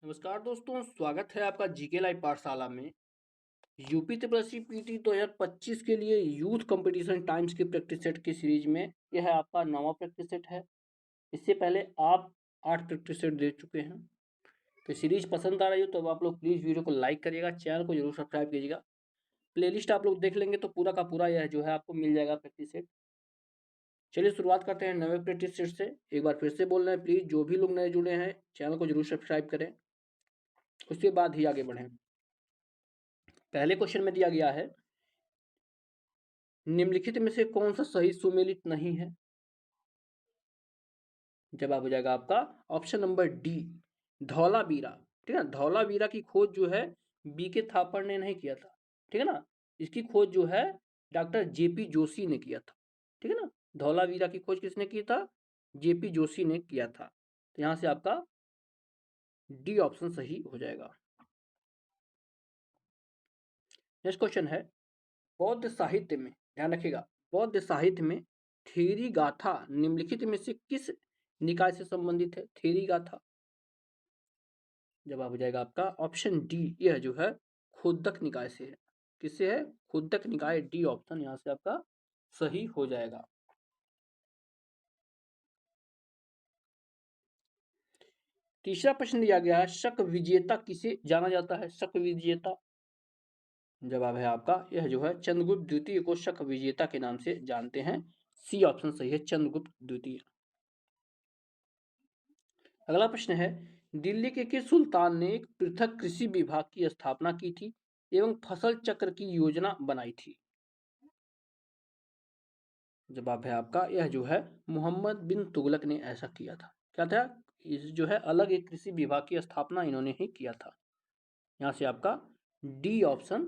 नमस्कार दोस्तों, स्वागत है आपका जीके लाइव पाठशाला में। यूपी त्रिपल पीटी 2025 के लिए यूथ कंपटीशन टाइम्स की प्रैक्टिस सेट की सीरीज में यह आपका 9वां प्रैक्टिस सेट है। इससे पहले आप 8 प्रैक्टिस सेट दे चुके हैं। तो सीरीज पसंद आ रही हो तो आप लोग प्लीज़ वीडियो को लाइक करिएगा, चैनल को जरूर सब्सक्राइब कीजिएगा। प्लेलिस्ट आप लोग देख लेंगे तो पूरा का पूरा यह जो है आपको मिल जाएगा प्रैक्टिस सेट। चलिए शुरुआत करते हैं नवे प्रैक्टिस सेट से। एक बार फिर से बोल रहे हैं, प्लीज़ जो भी लोग नए जुड़े हैं चैनल को जरूर सब्सक्राइब करें, उसके बाद ही आगे बढ़ें। पहले क्वेश्चन में दिया गया है, निम्नलिखित में से कौन सा सही सुमेलित नहीं है। जवाब हो जाएगा आपका ऑप्शन नंबर डी, धौलावीरा। ठीक है, धौलावीरा की खोज जो है बी के थापर ने नहीं किया था। ठीक है ना, इसकी खोज जो है डॉक्टर जेपी जोशी ने किया था। ठीक है ना, धौलावीरा की खोज किसने की था? जेपी जोशी ने किया था। तो यहां से आपका डी ऑप्शन सही हो जाएगा। नेक्स्ट क्वेश्चन है, बौद्ध साहित्य में, ध्यान रखिएगा, बौद्ध साहित्य में थेरी गाथा निम्नलिखित में से किस निकाय से संबंधित है? थेरी गाथा, जवाब हो जाएगा आपका ऑप्शन डी, यह जो है खुद्दक निकाय से है। किससे है? खुद्दक निकाय, डी ऑप्शन यहां से आपका सही हो जाएगा। तीसरा प्रश्न दिया गया है, शक विजेता किसे जाना जाता है? शक विजेता, जवाब है आपका यह जो है चंद्रगुप्त द्वितीय को शक विजेता के नाम से जानते हैं। सी ऑप्शन सही है, चंद्रगुप्त द्वितीय। अगला प्रश्न है, दिल्ली के किस सुल्तान ने एक पृथक कृषि विभाग की स्थापना की थी एवं फसल चक्र की योजना बनाई थी? जवाब है आपका यह जो है मोहम्मद बिन तुगलक ने ऐसा किया था। क्या था? इस जो है अलग एक कृषि विभाग की स्थापना इन्होंने ही किया था। यहां से आपका डी ऑप्शन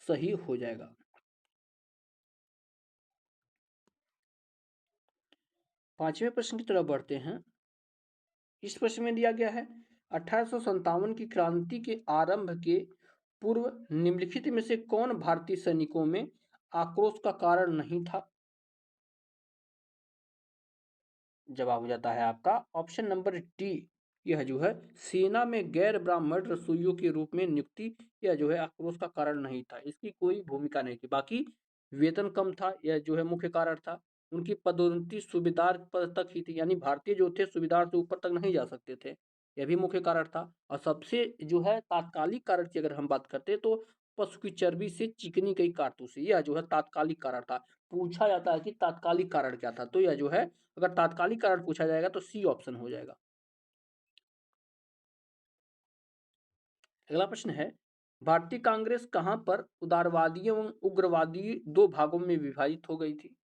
सही हो जाएगा। पांचवें प्रश्न की तरफ बढ़ते हैं। इस प्रश्न में दिया गया है, 1857 की क्रांति के आरंभ के पूर्व निम्नलिखित में से कौन भारतीय सैनिकों में आक्रोश का कारण नहीं था? जवाब हो जाता है आपका ऑप्शन नंबर डी, यह जो है सेना में गैर ब्राह्मण रसोइयों के रूप में नियुक्ति, यह जो है आक्रोश का कारण नहीं था। इसकी कोई भूमिका नहीं थी। बाकी वेतन कम था, यह जो है मुख्य कारण था। उनकी पदोन्नति सूबेदार पद तक ही थी, यानी भारतीय जो थे सूबेदार से ऊपर तक नहीं जा सकते थे, यह भी मुख्य कारण था। और सबसे जो है तात्कालिक कारण की अगर हम बात करते तो पशु की चर्बी से चिकनी गई कारतूसी, यह जो है तात्कालिक कारण था। पूछा जाता है कि तात्कालिक कारण क्या था, तो यह जो है अगर तात्कालिक कारण पूछा जाएगा तो सी ऑप्शन हो जाएगा। अगला प्रश्न है, भारतीय कांग्रेस कहां पर उदारवादी एवं उग्रवादी दो भागों में विभाजित हो गई थी?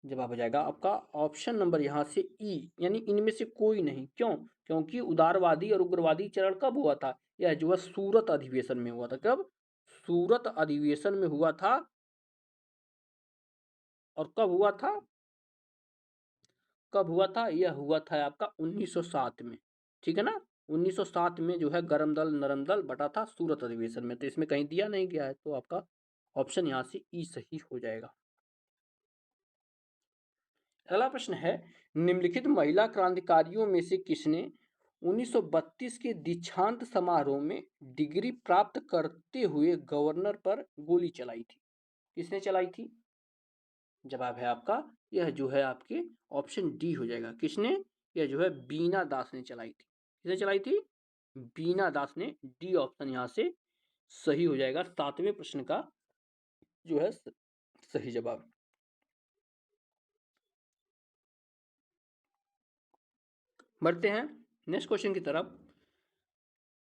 जवाब हो जाएगा आपका ऑप्शन नंबर यहां से ई, यानी इनमें से कोई नहीं। क्यों? क्योंकि उदारवादी और उग्रवादी चरण कब हुआ था? यह जो है सूरत अधिवेशन में हुआ था। कब? सूरत अधिवेशन में हुआ था। और कब हुआ था? कब हुआ था? यह हुआ था आपका 1907 में। ठीक है ना, 1907 में जो है गरम दल नरम दल बटा था सूरत अधिवेशन में। तो इसमें कहीं दिया नहीं गया है, तो आपका ऑप्शन यहाँ से ई सही हो जाएगा। अगला प्रश्न है, निम्नलिखित महिला क्रांतिकारियों में से किसने 1932 के दीक्षांत समारोह में डिग्री प्राप्त करते हुए गवर्नर पर गोली चलाई थी? किसने चलाई थी? जवाब है आपका यह जो है आपके ऑप्शन डी हो जाएगा। किसने? यह जो है बीना दास ने चलाई थी। किसने चलाई थी? बीना दास ने। डी ऑप्शन यहां से सही हो जाएगा। सातवें प्रश्न का जो है सही जवाब। बढ़ते हैं नेक्स्ट क्वेश्चन की तरफ।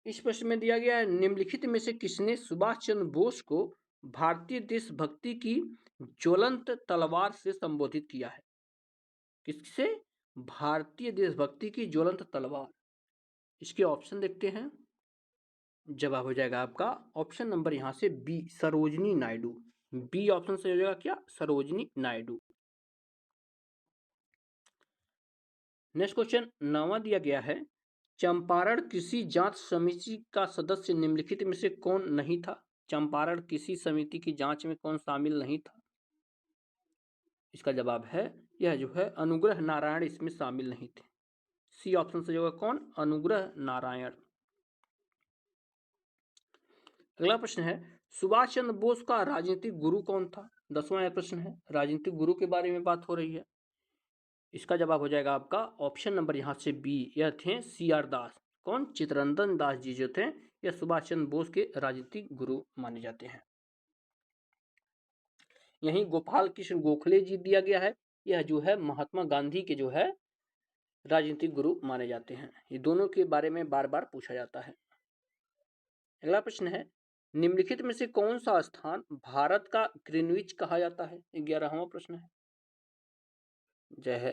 इस प्रश्न में दिया गया है, निम्नलिखित में से किसने सुभाष चंद्र बोस को भारतीय देशभक्ति की ज्वलंत तलवार से संबोधित किया है? किससे? भारतीय देशभक्ति की ज्वलंत तलवार। इसके ऑप्शन देखते हैं। जवाब हो जाएगा आपका ऑप्शन नंबर यहां से B, Sarojini Naidu. B option से हो जाएगा क्या? सरोजनी नायडू। नेक्स्ट क्वेश्चन 9वां दिया गया है, चंपारण कृषि जांच समिति का सदस्य निम्नलिखित में से कौन नहीं था? चंपारण कृषि समिति की जांच में कौन शामिल नहीं था? इसका जवाब है यह जो है अनुग्रह नारायण इसमें शामिल नहीं थे। सी ऑप्शन सही होगा। कौन? अनुग्रह नारायण। अगला प्रश्न है, सुभाष चंद्र बोस का राजनीतिक गुरु कौन था? 10वां प्रश्न है, राजनीतिक गुरु के बारे में बात हो रही है। इसका जवाब हो जाएगा आपका ऑप्शन नंबर यहाँ से बी, यह थे सी आर दास। कौन? चित्तरंजन दास जी जो थे यह सुभाष चंद्र बोस के राजनीतिक गुरु माने जाते हैं। यहीं गोपाल कृष्ण गोखले जी दिया गया है, यह जो है महात्मा गांधी के जो है राजनीतिक गुरु माने जाते हैं। ये दोनों के बारे में बार बार पूछा जाता है। अगला प्रश्न है, निम्नलिखित में से कौन सा स्थान भारत का ग्रीनविच कहा जाता है? 11वां प्रश्न है।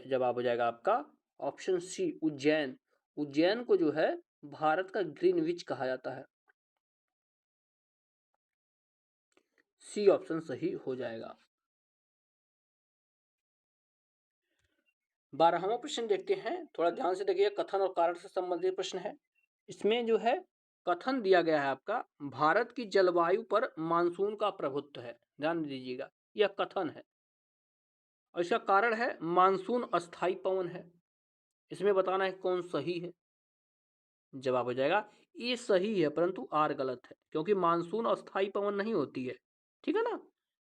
जवाब हो जाएगा आपका ऑप्शन सी, उज्जैन। उज्जैन को जो है भारत का ग्रीनविच कहा जाता है। सी ऑप्शन सही हो जाएगा। 12वां प्रश्न देखते हैं, थोड़ा ध्यान से देखिए, कथन और कारण से संबंधित प्रश्न है। इसमें जो है कथन दिया गया है आपका, भारत की जलवायु पर मानसून का प्रभुत्व है। ध्यान दीजिएगा, यह कथन है और इसका कारण है मानसून अस्थाई पवन है। इसमें बताना है कौन सही है। जवाब हो जाएगा ए सही है, परंतु आर गलत है, क्योंकि मानसून अस्थाई पवन नहीं होती है। ठीक है ना?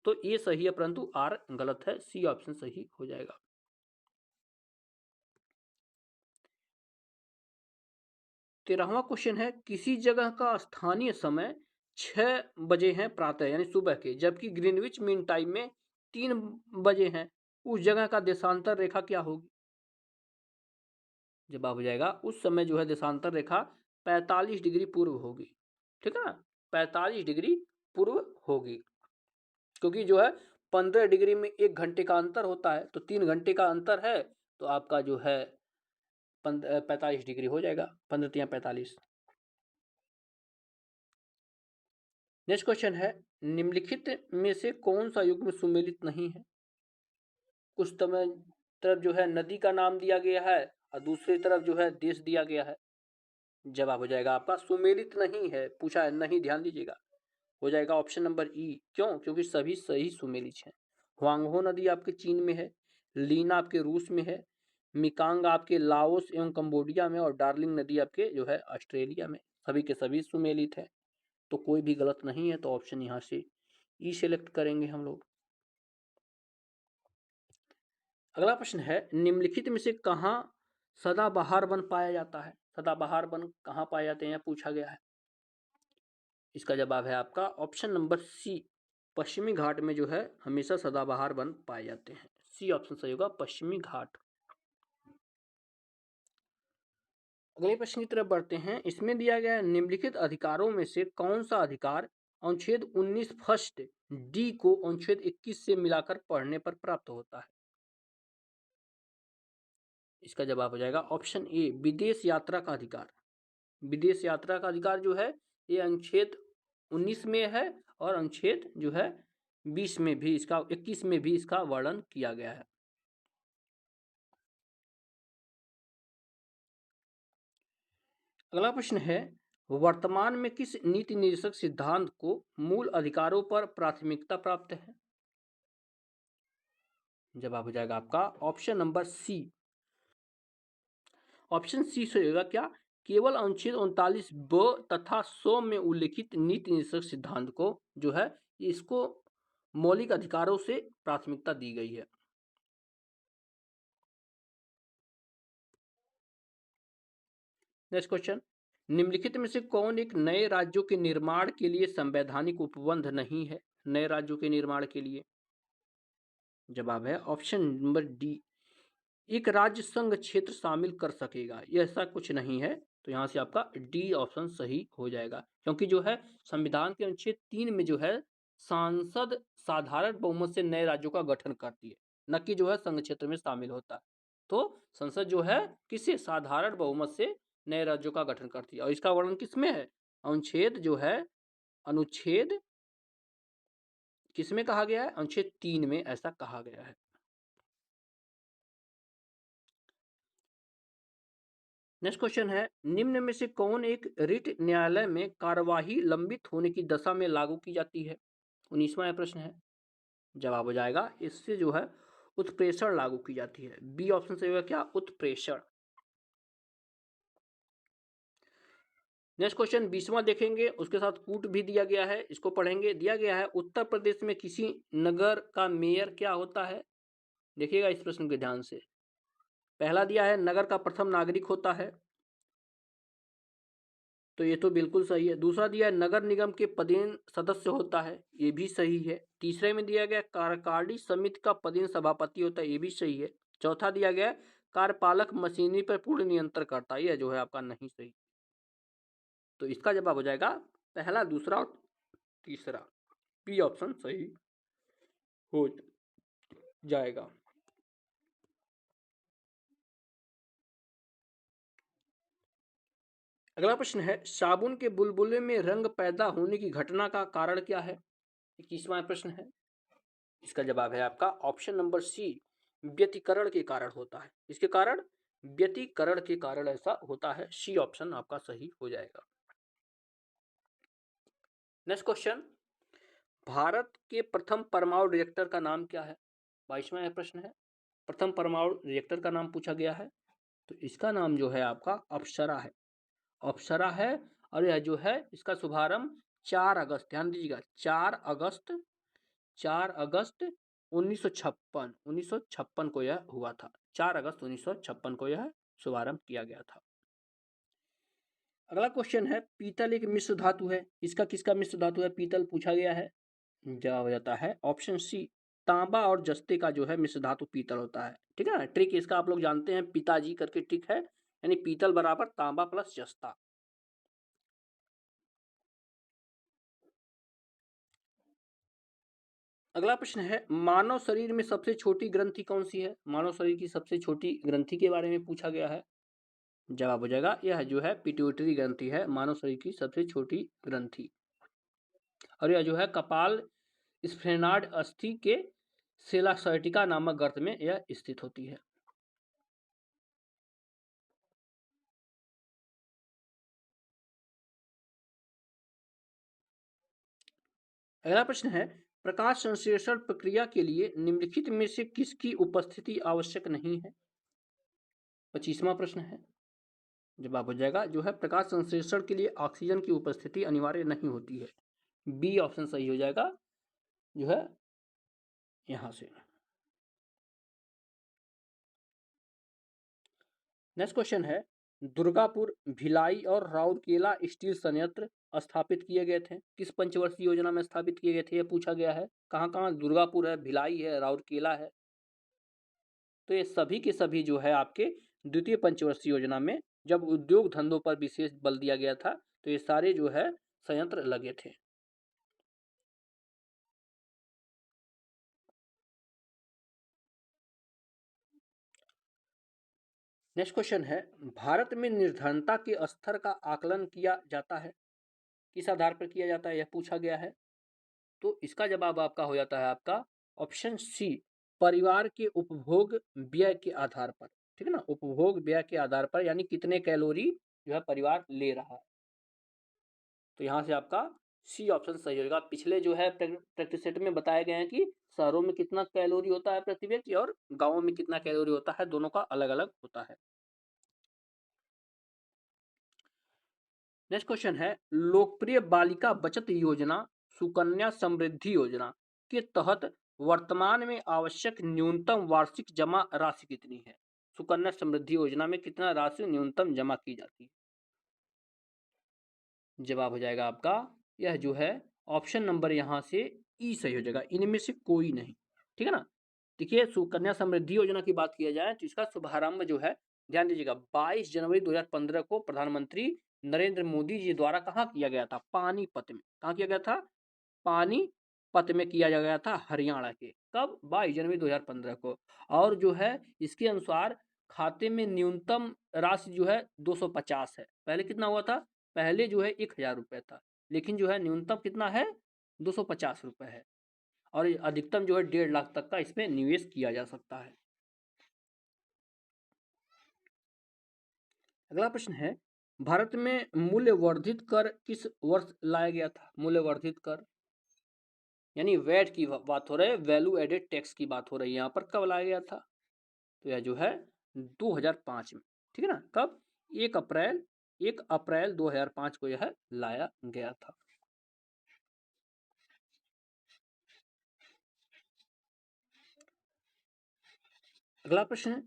तो ए सही है परंतु आर गलत है। सी ऑप्शन सही हो जाएगा। 13वां क्वेश्चन है, किसी जगह का स्थानीय समय 6 बजे है प्रातः यानी सुबह के, जबकि ग्रीनविच मीन टाइम में 3 बजे है। उस जगह का देशांतर रेखा क्या होगी? जवाब हो जाएगा, उस समय जो है देशांतर रेखा 45 डिग्री पूर्व होगी। ठीक है ना? 45 डिग्री पूर्व होगी, क्योंकि जो है 15 डिग्री में 1 घंटे का अंतर होता है, तो 3 घंटे का अंतर है, तो आपका जो है 45 डिग्री हो जाएगा। 15 या 45। नेक्स्ट क्वेश्चन है, निम्नलिखित में से कौन सा युग्म सुमेलित नहीं है? कुछ समय तरफ जो है नदी का नाम दिया गया है और दूसरी तरफ जो है देश दिया गया है। जवाब हो जाएगा आपका सुमेलित नहीं है, पूछा है नहीं, ध्यान दीजिएगा। हो जाएगा ऑप्शन नंबर ई। क्यों? क्योंकि सभी सही सुमेलित हैं। हुआंगहो नदी आपके चीन में है, लीना आपके रूस में है, मिकांग आपके लाओस एवं कंबोडिया में, और डार्लिंग नदी आपके जो है ऑस्ट्रेलिया में। सभी के सभी सुमेलित है, तो कोई भी गलत नहीं है, तो ऑप्शन यहाँ से ई सिलेक्ट करेंगे हम लोग। अगला प्रश्न है, निम्नलिखित में से कहाँ सदाबहार वन पाया जाता है? सदाबहार वन कहाँ पाए जाते हैं पूछा गया है। इसका जवाब है आपका ऑप्शन नंबर सी, पश्चिमी घाट में जो है हमेशा सदाबहार वन पाए जाते हैं। सी ऑप्शन सही होगा, पश्चिमी घाट। अगले प्रश्न की तरफ बढ़ते हैं। इसमें दिया गया है, निम्नलिखित अधिकारों में से कौन सा अधिकार अनुच्छेद 19 फर्स्ट डी को अनुच्छेद 21 से मिलाकर पढ़ने पर प्राप्त होता है? इसका जवाब हो जाएगा ऑप्शन ए, विदेश यात्रा का अधिकार। विदेश यात्रा का अधिकार जो है ये अनुच्छेद 19 में है, और अनुच्छेद जो है 20 में भी इसका 21 में भी इसका वर्णन किया गया है। अगला प्रश्न है, वर्तमान में किस नीति निर्देशक सिद्धांत को मूल अधिकारों पर प्राथमिकता प्राप्त है? जवाब हो जाएगा आपका option number C. Option C से होगा क्या? केवल अनुच्छेद 39 ब तथा 100 में उल्लिखित नीति निर्देशक सिद्धांत को जो है इसको मौलिक अधिकारों से प्राथमिकता दी गई है। नेक्स्ट क्वेश्चन, निम्नलिखित में से कौन एक नए राज्यों के निर्माण के लिए संवैधानिक उपबंध नहीं है? नए राज्यों के निर्माण के लिए जवाब है ऑप्शन नंबर डी, एक राज्य संघ क्षेत्र शामिल कर सकेगा। यह ऐसा कुछ नहीं है, तो यहाँ से आपका डी ऑप्शन सही हो जाएगा, क्योंकि जो है संविधान के अनुच्छेद 3 में जो है सांसद साधारण बहुमत से नए राज्यों का गठन करती है, न कि जो है संघ क्षेत्र में शामिल होता है। तो संसद जो है किसी साधारण बहुमत से नए राज्यों का गठन करती है, और इसका वर्णन किसमें है? अनुच्छेद जो है अनुच्छेद किसमें कहा गया है? अनुच्छेद 3 में ऐसा कहा गया है। नेक्स्ट क्वेश्चन है, निम्न में से कौन एक रिट न्यायालय में कार्यवाही लंबित होने की दशा में लागू की जाती है? 19वां प्रश्न है। जवाब हो जाएगा इससे जो है उत्प्रेषण लागू की जाती है। बी ऑप्शन से होगा क्या? उत्प्रेषण। नेक्स्ट क्वेश्चन 20वां देखेंगे, उसके साथ कूट भी दिया गया है, इसको पढ़ेंगे। दिया गया है उत्तर प्रदेश में किसी नगर का मेयर क्या होता है। देखिएगा इस प्रश्न के ध्यान से। पहला दिया है नगर का प्रथम नागरिक होता है, तो ये तो बिल्कुल सही है। दूसरा दिया है नगर निगम के पदेन सदस्य होता है, ये भी सही है। तीसरे में दिया गया कार्यकारिणी समिति का पदेन सभापति होता है, ये भी सही है। चौथा दिया गया कार्यपालक मशीनरी पर पूर्ण नियंत्रण करता है, यह जो है आपका नहीं सही। तो इसका जवाब हो जाएगा पहला, दूसरा और तीसरा, बी ऑप्शन सही हो जाएगा। अगला प्रश्न है साबुन के बुलबुले में रंग पैदा होने की घटना का कारण क्या है। 21वां प्रश्न है, इसका जवाब है आपका ऑप्शन नंबर सी, व्यतिकरण के कारण होता है। इसके कारण व्यतिकरण के कारण ऐसा होता है, सी ऑप्शन आपका सही हो जाएगा। नेक्स्ट क्वेश्चन, भारत के प्रथम परमाणु रिएक्टर का नाम क्या है। 22वां प्रश्न है, प्रथम परमाणु रिएक्टर का नाम पूछा गया है, तो इसका नाम जो है आपका अप्सरा है। अप्सरा है, और यह जो है इसका शुभारंभ 4 अगस्त, ध्यान दीजिएगा 4 अगस्त 1956 को यह हुआ था। 4 अगस्त 1956 को यह शुभारंभ किया गया था। अगला क्वेश्चन है पीतल एक मिश्र धातु है, इसका किसका मिश्र धातु है पीतल पूछा गया है। जवाब हो जाता है ऑप्शन सी, तांबा और जस्ते का जो है मिश्र धातु पीतल होता है। ठीक है ना, ट्रिक इसका आप लोग जानते हैं, पिताजी करके ट्रिक है, यानी पीतल बराबर तांबा प्लस जस्ता। अगला प्रश्न है मानव शरीर में सबसे छोटी ग्रंथि कौन सी है। मानव शरीर की सबसे छोटी ग्रंथि के बारे में पूछा गया है। जवाब हो जाएगा यह जो है पिट्यूटरी ग्रंथि है, मानव शरीर की सबसे छोटी ग्रंथि। और यह जो है कपाल स्फेनार्ड अस्थि के सेलासर्टिका नामक गर्त में यह स्थित होती है। अगला प्रश्न है प्रकाश संश्लेषण प्रक्रिया के लिए निम्नलिखित में से किसकी उपस्थिति आवश्यक नहीं है। 25वां प्रश्न है, जवाब हो जाएगा जो है प्रकाश संश्लेषण के लिए ऑक्सीजन की उपस्थिति अनिवार्य नहीं होती है। बी ऑप्शन सही हो जाएगा जो है यहां से। नेक्स्ट क्वेश्चन है दुर्गापुर, भिलाई और राउरकेला स्टील संयंत्र स्थापित किए गए थे, किस पंचवर्षीय योजना में स्थापित किए गए थे यह पूछा गया है। कहाँ कहाँ, दुर्गापुर है, भिलाई है, राउरकेला है, तो ये सभी के सभी जो है आपके द्वितीय पंचवर्षीय योजना में, जब उद्योग धंधों पर विशेष बल दिया गया था, तो ये सारे जो है संयंत्र लगे थे। नेक्स्ट क्वेश्चन है भारत में निर्धनता के स्तर का आकलन किया जाता है, किस आधार पर किया जाता है यह पूछा गया है। तो इसका जवाब आपका हो जाता है आपका ऑप्शन सी, परिवार के उपभोग व्यय के आधार पर। ठीक है ना, उपभोग व्यय के आधार पर, यानी कितने कैलोरी जो है परिवार ले रहा है। तो यहाँ से आपका सी ऑप्शन सही होगा। पिछले जो है प्रैक्टिस सेट में बताए गए हैं कि शहरों में कितना कैलोरी होता है प्रति व्यक्ति और गांवों में कितना कैलोरी होता है, दोनों का अलग अलग होता है। नेक्स्ट क्वेश्चन है लोकप्रिय बालिका बचत योजना सुकन्या समृद्धि योजना के तहत वर्तमान में आवश्यक न्यूनतम वार्षिक जमा राशि कितनी है। सुकन्या समृद्धि योजना में कितना राशि न्यूनतम जमा की जाती है। जवाब हो जाएगा आपका यह जो है ऑप्शन नंबर यहाँ से ई सही हो जाएगा, इनमें से कोई नहीं। ठीक है ना, देखिए सुकन्या समृद्धि योजना की बात किया जाए तो इसका शुभारंभ जो है, ध्यान दीजिएगा 22 जनवरी 2015 को प्रधानमंत्री नरेंद्र मोदी जी द्वारा कहाँ किया गया था, पानीपत में। कहाँ किया गया था, पानीपत में किया गया था, हरियाणा के। कब, 22 जनवरी 2015 को। और जो है इसके अनुसार खाते में न्यूनतम राशि जो है 250 है। पहले कितना हुआ था, पहले जो है 1000 रुपये था, लेकिन जो है न्यूनतम कितना है 250 रुपये है, और अधिकतम जो है 1.5 लाख तक का इसमें निवेश किया जा सकता है। अगला प्रश्न है भारत में मूल्य वर्धित कर किस वर्ष लाया गया था। मूल्य वर्धित कर यानी वैट की बात हो रही है, वैल्यू एडेड टैक्स की बात हो रही है, यहाँ पर कब लाया गया था, तो यह जो है 2005 में। ठीक है ना, कब, 1 अप्रैल 1 अप्रैल 2005 को यह लाया गया था। अगला प्रश्न है,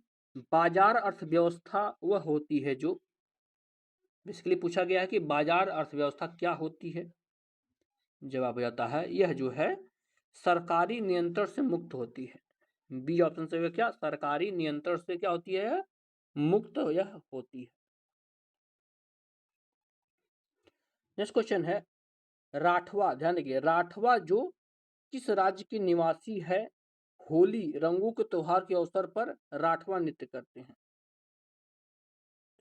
बाजार अर्थव्यवस्था वह होती है जो, बेसिकली पूछा गया है कि बाजार अर्थव्यवस्था क्या होती है। जवाब हो जाता है यह जो है सरकारी नियंत्रण से मुक्त होती है। बी ऑप्शन से क्या, सरकारी नियंत्रण से क्या होती है, मुक्त यह होती है। नेक्स्ट क्वेश्चन है, राठवा, ध्यान देखिए, राठवा जो किस राज्य के निवासी है, होली रंगों के त्योहार के अवसर पर राठवा नृत्य करते हैं।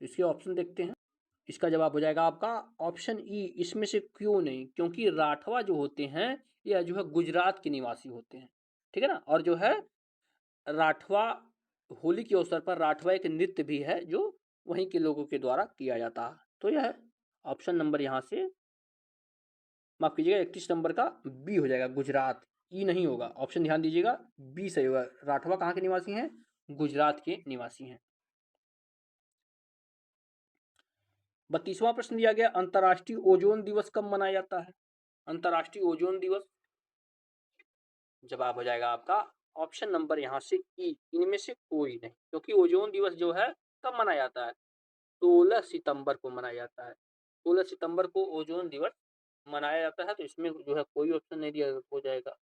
तो इसके ऑप्शन देखते हैं। इसका जवाब हो जाएगा आपका ऑप्शन ई, इसमें से क्यों नहीं, क्योंकि राठवा जो होते हैं यह जो है गुजरात के निवासी होते हैं, ठीक है ना। और जो है राठवा, होली के अवसर पर राठवा एक नृत्य भी है जो वहीं के लोगों के द्वारा किया जाता है। तो यह ऑप्शन नंबर यहाँ से, माफ कीजिएगा, 31 नंबर का बी हो जाएगा, गुजरात। ई नहीं होगा, ऑप्शन ध्यान दीजिएगा, बी सही होगा। राठवा कहाँ के निवासी हैं, गुजरात के निवासी हैं। 32वां प्रश्न दिया गया, अंतर्राष्ट्रीय ओजोन दिवस कब मनाया जाता है। अंतर्राष्ट्रीय ओजोन दिवस, जवाब हो जाएगा आपका ऑप्शन नंबर यहाँ से ई, इनमें से कोई नहीं, क्योंकि ओजोन दिवस जो है कब मनाया जाता है, 16 सितंबर को मनाया जाता है। 16 सितंबर को ओजोन दिवस मनाया जाता है, तो इसमें जो है कोई ऑप्शन नहीं दिया हो जाएगा।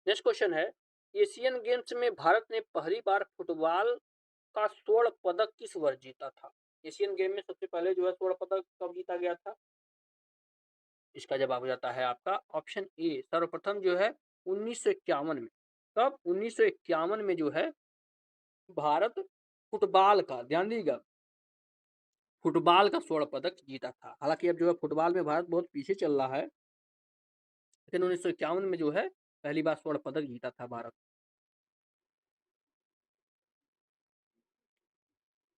नेक्स्ट क्वेश्चन है, एशियन गेम्स में भारत ने पहली बार फुटबॉल का स्वर्ण पदक किस वर्ष जीता था। एशियन गेम में सबसे पहले जो है स्वर्ण पदक कब जीता गया था। इसका जवाब हो जाता है आपका ऑप्शन ए, सर्वप्रथम जो है 1951 में। तब 1951 में जो है भारत फुटबॉल का, ध्यान दीजिएगा, फुटबॉल का स्वर्ण पदक जीता था। हालांकि अब जो है फुटबॉल में भारत बहुत पीछे चल रहा है, लेकिन 1951 में जो है पहली बार स्वर्ण पदक जीता था भारत।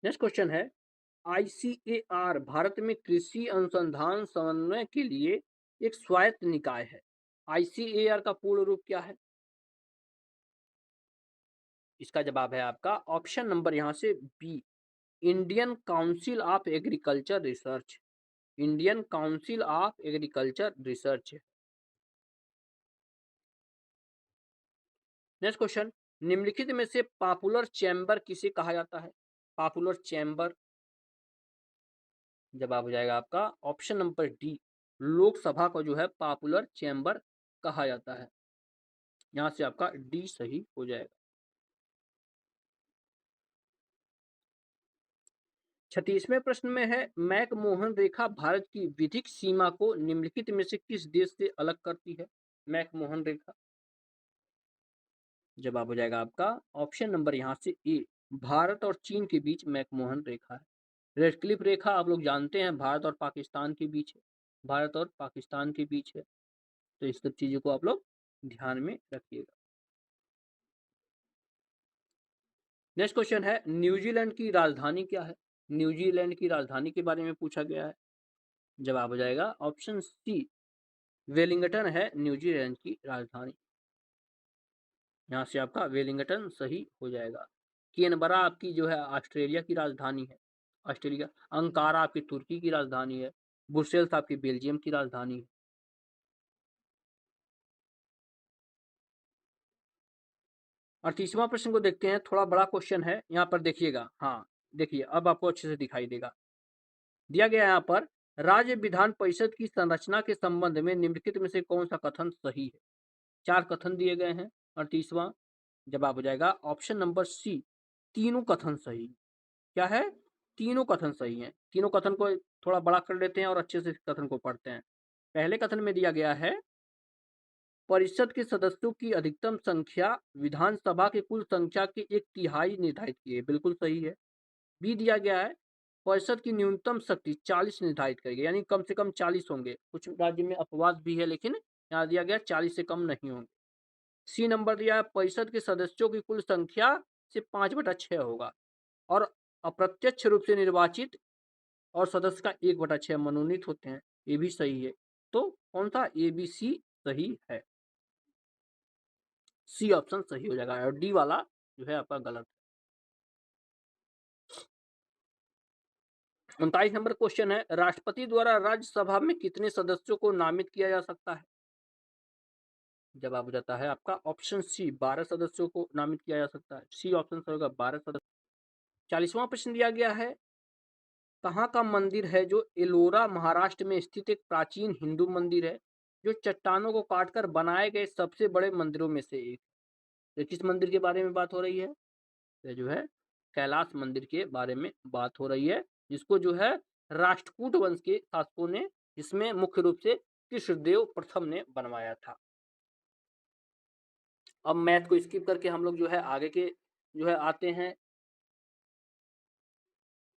नेक्स्ट क्वेश्चन है, आईसीएआर भारत में कृषि अनुसंधान समन्वय के लिए एक स्वायत्त निकाय है। आईसीएआर का पूर्ण रूप क्या है। इसका जवाब है आपका ऑप्शन नंबर यहां से B, Indian Council of Agriculture Research. Indian Council of Agriculture Research. Next question, निम्नलिखित में से पॉपुलर चैम्बर किसे कहा जाता है। पॉपुलर चैम्बर, जवाब हो जाएगा आपका ऑप्शन नंबर डी, लोकसभा को जो है पॉपुलर चैम्बर कहा जाता है। यहां से आपका डी सही हो जाएगा। 36वें प्रश्न में है, मैकमोहन रेखा भारत की विधिक सीमा को निम्नलिखित में से किस देश से अलग करती है। मैकमोहन रेखा, जवाब हो जाएगा आपका ऑप्शन नंबर यहाँ से ए, भारत और चीन के बीच मैकमोहन रेखा है। रेड क्लिफ रेखा आप लोग जानते हैं भारत और पाकिस्तान के बीच है, भारत और पाकिस्तान के बीच है। तो इस सब चीजों को आप लोग ध्यान में रखिएगा। नेक्स्ट क्वेश्चन है, न्यूजीलैंड की राजधानी क्या है। न्यूजीलैंड की राजधानी के बारे में पूछा गया है। जवाब हो जाएगा ऑप्शन सी, वेलिंगटन है न्यूजीलैंड की राजधानी। यहाँ से आपका वेलिंगटन सही हो जाएगा। कैनबरा आपकी जो है ऑस्ट्रेलिया की राजधानी है, ऑस्ट्रेलिया। अंकारा आपकी तुर्की की राजधानी है। ब्रुसेल्स आपकी बेल्जियम की राजधानी है। 38वां प्रश्न को देखते हैं, थोड़ा बड़ा क्वेश्चन है, यहाँ पर देखिएगा। हाँ देखिए, अब आपको अच्छे से दिखाई देगा। दिया गया यहाँ पर, राज्य विधान परिषद की संरचना के संबंध में निम्नलिखित में से कौन सा कथन सही है। 4 कथन दिए गए हैं। 38वां, जवाब हो जाएगा ऑप्शन नंबर सी, तीनों कथन सही। क्या है, तीनों कथन सही हैं। तीनों कथन को थोड़ा बड़ा कर लेते हैं और अच्छे से कथन को पढ़ते हैं। पहले कथन में दिया गया है, परिषद के सदस्यों की अधिकतम संख्या विधानसभा की कुल संख्या के 1/3 निर्धारित की है, बिल्कुल सही है। बी दिया गया है, परिषद की न्यूनतम शक्ति 40 निर्धारित करेगी, यानी कम से कम 40 होंगे। कुछ राज्य में अपवाद भी है, लेकिन यहाँ दिया गया 40 से कम नहीं होंगे। सी नंबर दिया है, परिषद के सदस्यों की कुल संख्या से 5/6 होगा, और अप्रत्यक्ष रूप से निर्वाचित और सदस्य का 1/6 मनोनीत होते हैं, ये भी सही है। तो कौन सा, ए बी सी सही है। सी ऑप्शन सही हो जाएगा और डी वाला जो है आपका गलत। 39 नंबर क्वेश्चन है, राष्ट्रपति द्वारा राज्यसभा में कितने सदस्यों को नामित किया जा सकता है? जवाब हो जाता है आपका ऑप्शन सी, 12 सदस्यों को नामित किया जा सकता है। सी ऑप्शन सही होगा, 12 सदस्य। 40वां प्रश्न दिया गया है, कहाँ का मंदिर है जो एलोरा महाराष्ट्र में स्थित एक प्राचीन हिंदू मंदिर है जो चट्टानों को काटकर बनाए गए सबसे बड़े मंदिरों में से एक। तो किस मंदिर के बारे में बात हो रही है? ये जो है कैलाश मंदिर के बारे में बात हो रही है, जिसको जो है राष्ट्रकूट वंश के शासकों ने, जिसमें मुख्य रूप से कृष्णदेव प्रथम ने बनवाया था। अब मैथ को स्किप करके हम लोग जो है आगे के जो है आते हैं,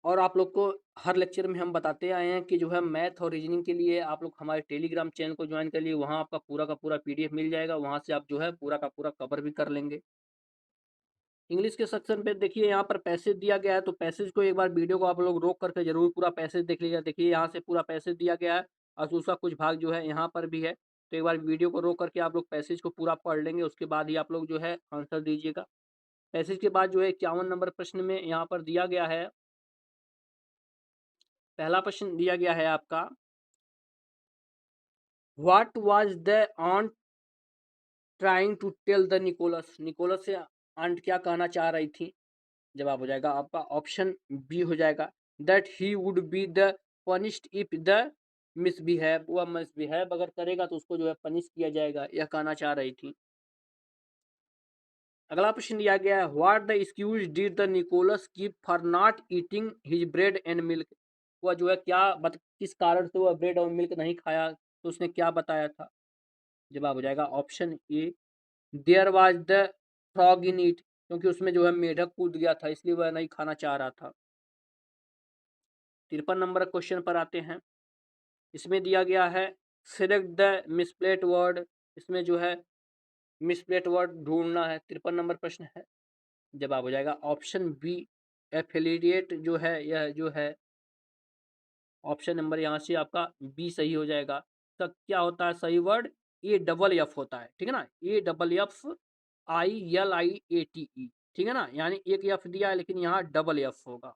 और आप लोग को हर लेक्चर में हम बताते आए हैं कि जो है मैथ और रीजनिंग के लिए आप लोग हमारे टेलीग्राम चैनल को ज्वाइन कर लिए, वहाँ आपका पूरा का पूरा पीडीएफ मिल जाएगा, वहाँ से आप जो है पूरा का पूरा कवर भी कर लेंगे। इंग्लिश के सेक्शन पे देखिए यहाँ पर पैसेज दिया गया है, तो पैसेज को एक बार वीडियो को आप लोग रोक करके जरूर पूरा पैसेज देख लीजिए। देखिए यहाँ से पूरा पैसेज दिया गया है और उसका कुछ भाग जो है यहाँ पर भी है, तो एक बार वीडियो को रोक करके आप लोग पैसेज को पूरा पढ़ लेंगे, उसके बाद ही आप लोग जो है आंसर दीजिएगा। पैसेज के बाद जो है 51 नंबर प्रश्न में यहाँ पर दिया गया है, पहला प्रश्न दिया गया है आपका, what was the aunt trying to tell the Nicholas? Nicholas से आंट क्या कहना चाह रही थी? जवाब हो जाएगा आपका ऑप्शन बी हो जाएगा, that he would be the punished if the misbehave, वह मिसबिहेव अगर करेगा तो उसको जो है पनिश किया जाएगा, यह कहना चाह रही थी। अगला प्रश्न दिया गया है, what the excuse did the Nicholas give for not eating his bread and milk? वह जो है क्या किस कारण से वह ब्रेड और मिल्क नहीं खाया, तो उसने क्या बताया था? जवाब हो जाएगा option A, there was the frog in it, क्योंकि उसमें जो है मेढक कूद गया था, इसलिए वह नहीं खाना चाह रहा था। 53 नंबर क्वेश्चन पर आते हैं, इसमें दिया गया है, सिलेक्ट द मिसप्लेट वर्ड, इसमें जो है मिसप्लेट वर्ड ढूंढना है। 53 नंबर प्रश्न है, जवाब हो जाएगा ऑप्शन बी, एफिलिएट जो है, यह जो है ऑप्शन नंबर यहाँ से आपका बी सही हो जाएगा। तो क्या होता है सही वर्ड? ए डबल एफ होता है, ठीक है ना, ए डबल एफ ILIATE, ठीक है ना, यानी एक एफ दिया है लेकिन यहाँ डबल एफ होगा।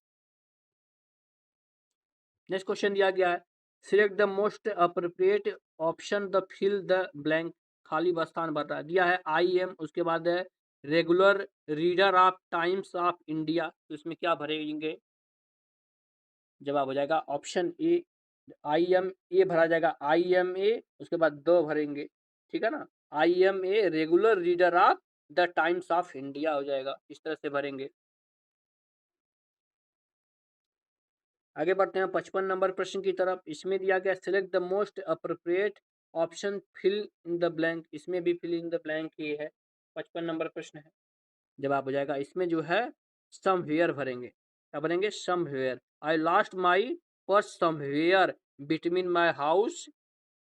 नेक्स्ट क्वेश्चन दिया गया है, select the most appropriate option the fill the blank, खाली स्थान भर रहा है, दिया है IM, उसके बाद है regular reader of times of India, तो इसमें क्या भरेंगे? जवाब हो जाएगा ऑप्शन ए, IMA भरा जाएगा, IMA, उसके बाद दो भरेंगे, ठीक है ना, IMA regular reader of the times of India हो जाएगा, इस तरह से भरेंगे। आगे बढ़ते हैं 55 नंबर प्रश्न की तरफ, इसमें दिया गया select the most appropriate option fill in the blank, इसमें भी फिल इन द ब्लैंक ही है, 55 नंबर प्रश्न है। जवाब हो जाएगा इसमें जो है समवेयर भरेंगे, क्या भरेंगे? Somewhere, I lost my purse somewhere between my house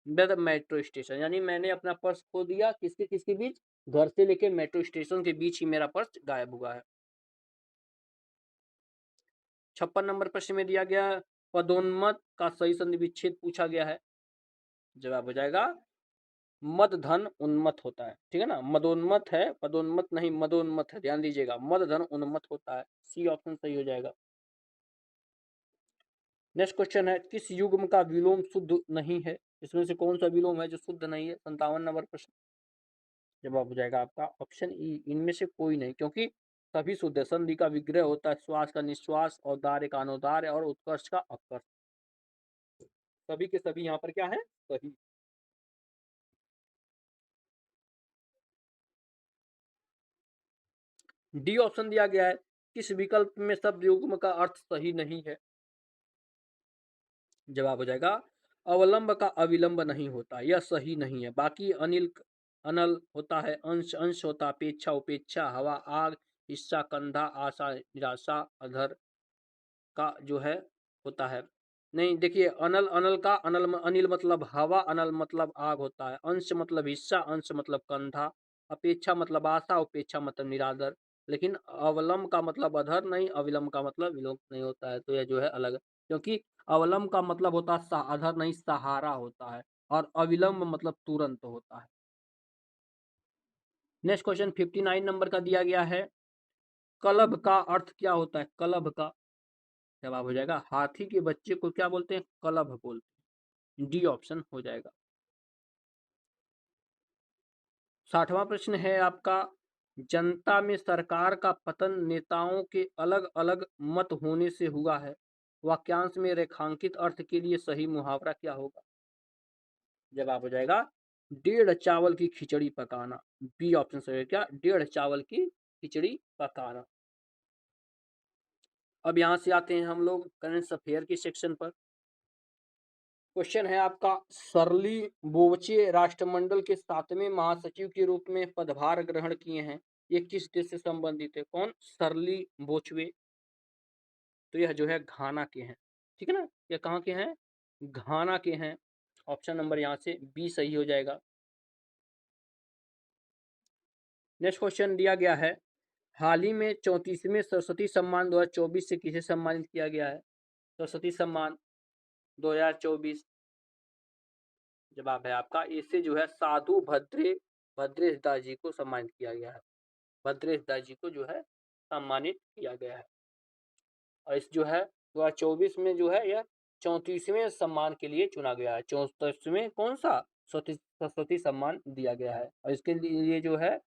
the metro station, यानी मैंने अपना पर्स खो दिया किसके किसके बीच? घर से लेके मेट्रो स्टेशन के बीच ही मेरा पर्स गायब हुआ है। 56 नंबर प्रश्न में दिया गया पदोन्मत का सही संधि विच्छेद पूछा गया है, जवाब हो जाएगा मद धन उन्मत होता है, ठीक है ना, मदोन्मत है, पदोन्मत नहीं, मदोन्मत है, ध्यान दीजिएगा, मद धन उन्मत होता है, सी ऑप्शन सही हो जाएगा। नेक्स्ट क्वेश्चन है, किस युग्म का विलोम शुद्ध नहीं है? इसमें से कौन सा विलोम है जो शुद्ध नहीं है? 57 नंबर प्रश्न, जवाब हो जाएगा आपका ऑप्शन ई, इनमें से कोई नहीं, क्योंकि सभी शुद्ध है, संधि का विग्रह होता है, श्वास का निश्वास, औदार्य का अनुदार्य और उत्कर्ष का अपकर्ष, सभी के सभी यहाँ पर क्या है? सही। डी ऑप्शन दिया गया है, किस विकल्प में शब्द युग्म का अर्थ सही नहीं है? जवाब हो जाएगा अवलंब का अविलंब नहीं होता, यह सही नहीं है। बाकी अनिल अनल होता है, अंश अंश होता, अपेक्षा उपेक्षा, हवा आग, हिस्सा कंधा, आशा निराशा, अधर का जो है होता है। नहीं, देखिए अनल अनल का अनल अनिल मतलब हवा, अनल मतलब आग होता है, अंश मतलब हिस्सा, अंश मतलब कंधा, अपेक्षा मतलब आशा, उपेक्षा मतलब निरादर, लेकिन अवलंब का मतलब अधर नहीं, अविलंब का मतलब विलोम नहीं होता है, तो यह जो है अलग है, क्योंकि अवलंब का मतलब होता है अधर नहीं सहारा होता है, और अविलंब मतलब तुरंत होता है। नेक्स्ट क्वेश्चन 59 नंबर का दिया गया है, कलभ का अर्थ क्या होता है? कलभ का जवाब हो जाएगा हाथी के बच्चे को क्या बोलते हैं? कलभ बोलते हैं। डी ऑप्शन हो जाएगा। 60वां प्रश्न है आपका, जनता में सरकार का पतन नेताओं के अलग अलग मत होने से हुआ है, वाक्यांश में रेखांकित अर्थ के लिए सही मुहावरा क्या होगा? जवाब हो जाएगा डेढ़ चावल की खिचड़ी पकाना। बी ऑप्शन सही है क्या? डेढ़ चावल की खिचड़ी पकाना। अब यहां से आते हैं हम लोग करंट अफेयर की सेक्शन पर। क्वेश्चन है आपका, सरली बोबचे राष्ट्रमंडल के 7वें महासचिव के रूप में पदभार ग्रहण किए हैं, ये किस देश से संबंधित है? कौन? सरली बोचवे। तो यह जो है घाना के हैं, ठीक है ना, ये कहाँ के हैं? घाना के हैं। ऑप्शन नंबर यहाँ से बी सही हो जाएगा। नेक्स्ट क्वेश्चन दिया गया है, हाल ही में 34वें सरस्वती सम्मान 2024 से किसे सम्मानित किया गया है? सरस्वती सम्मान 2024 जवाब है आपका, इससे जो है साधु भद्रेश दास जी को सम्मानित किया गया है। भद्रेश दास जी को जो है सम्मानित किया गया है। और इस जो है 2024 में जो है यह 34वें सम्मान के लिए चुना गया है। 34वें कौन सा? सरस्वती सम्मान दिया गया है और इसके लिए जो है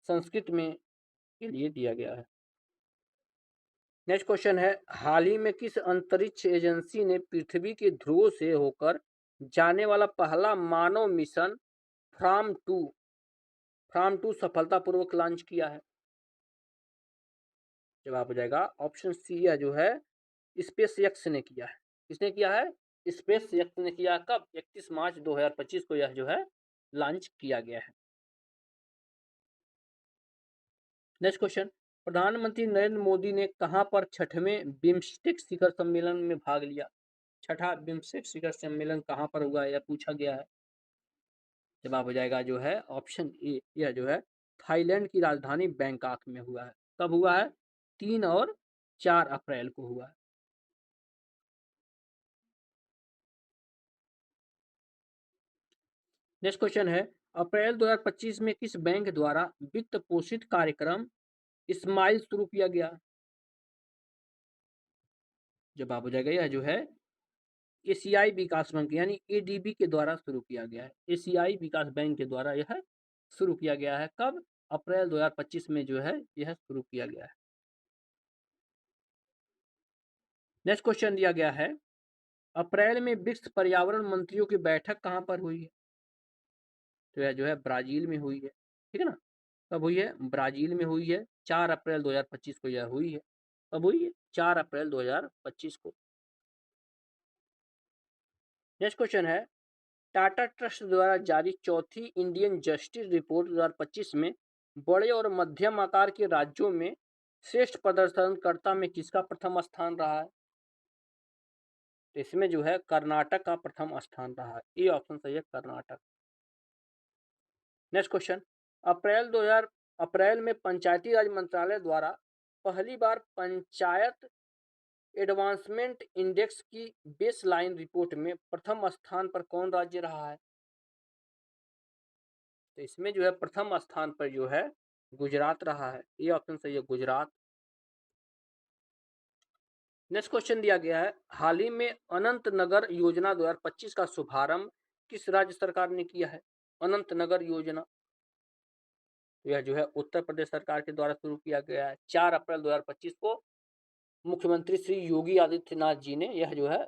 संस्कृत में के लिए दिया गया है। नेक्स्ट क्वेश्चन है, हाल ही में किस अंतरिक्ष एजेंसी ने पृथ्वी के ध्रुव से होकर जाने वाला पहला मानव मिशन फ्राम टू सफलतापूर्वक लॉन्च किया है? जवाब हो जाएगा ऑप्शन सी, यह जो है स्पेस एक्स ने किया है। किसने किया है? स्पेस एक्स ने किया। कब? 31 मार्च 2025 को यह जो है लॉन्च किया गया है। नेक्स्ट क्वेश्चन, प्रधानमंत्री नरेंद्र मोदी ने कहां पर 6वें बिम्स्टेक शिखर सम्मेलन में भाग लिया? छठा बिम्स्टेक शिखर सम्मेलन कहां पर हुआ है, यह पूछा गया है। जवाब हो जाएगा जो है ऑप्शन ए, यह जो है थाईलैंड की राजधानी बैंकॉक में हुआ है। कब हुआ है? 3 और 4 अप्रैल को हुआ है। नेक्स्ट क्वेश्चन है, अप्रैल 2025 में किस बैंक द्वारा वित्त पोषित कार्यक्रम स्माइल शुरू किया गया? जवाब हो जाएगा यह जो है एशियाई विकास बैंक यानी एडीबी के द्वारा शुरू किया गया है। एशियाई विकास बैंक के द्वारा यह शुरू किया गया है। कब? अप्रैल 2025 में जो है यह शुरू किया गया है। नेक्स्ट क्वेश्चन दिया गया है, अप्रैल में ब्रिक्स पर्यावरण मंत्रियों की बैठक कहां पर हुई है? तो यह जो है ब्राजील में हुई है, ठीक है ना। कब हुई है? ब्राजील में हुई है। 4 अप्रैल 2025 को यह हुई है। कब हुई है? 4 अप्रैल 2025 को। नेक्स्ट क्वेश्चन है, टाटा ट्रस्ट द्वारा जारी चौथी इंडियन जस्टिस रिपोर्ट 2025 में बड़े और मध्यम आकार के राज्यों में श्रेष्ठ प्रदर्शनकर्ता में किसका प्रथम स्थान रहा है? तो इसमें जो है कर्नाटक का प्रथम स्थान रहा है। ये ऑप्शन सही है, कर्नाटक। नेक्स्ट क्वेश्चन, अप्रैल में पंचायती राज मंत्रालय द्वारा पहली बार पंचायत एडवांसमेंट इंडेक्स की बेसलाइन रिपोर्ट में प्रथम स्थान पर कौन राज्य रहा है? तो इसमें जो है प्रथम स्थान पर जो है गुजरात रहा है। ये ऑप्शन सही है, गुजरात। नेक्स्ट क्वेश्चन दिया गया है, हाल ही में अनंत नगर योजना 2025 का शुभारंभ किस राज्य सरकार ने किया है? अनंत नगर योजना यह जो है उत्तर प्रदेश सरकार के द्वारा शुरू किया गया है। 4 अप्रैल 2025 को मुख्यमंत्री श्री योगी आदित्यनाथ जी ने यह जो है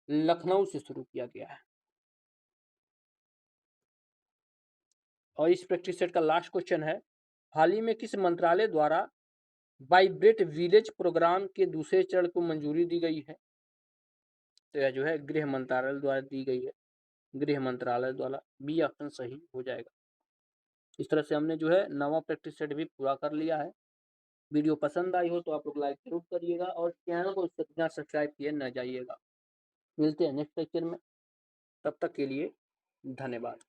लखनऊ से शुरू किया गया है। और इस प्रैक्टिस सेट का लास्ट क्वेश्चन है, हाल ही में किस मंत्रालय द्वारा वाइब्रेट विलेज प्रोग्राम के दूसरे चरण को मंजूरी दी गई है? तो यह जो है गृह मंत्रालय द्वारा दी गई है। गृह मंत्रालय द्वारा। बी ऑप्शन सही हो जाएगा। इस तरह से हमने जो है 9वां प्रैक्टिस सेट भी पूरा कर लिया है। वीडियो पसंद आई हो तो आप लोग लाइक जरूर करिएगा और चैनल को बिना सब्सक्राइब किए न जाइएगा। मिलते हैं नेक्स्ट लेक्चर में, तब तक के लिए धन्यवाद।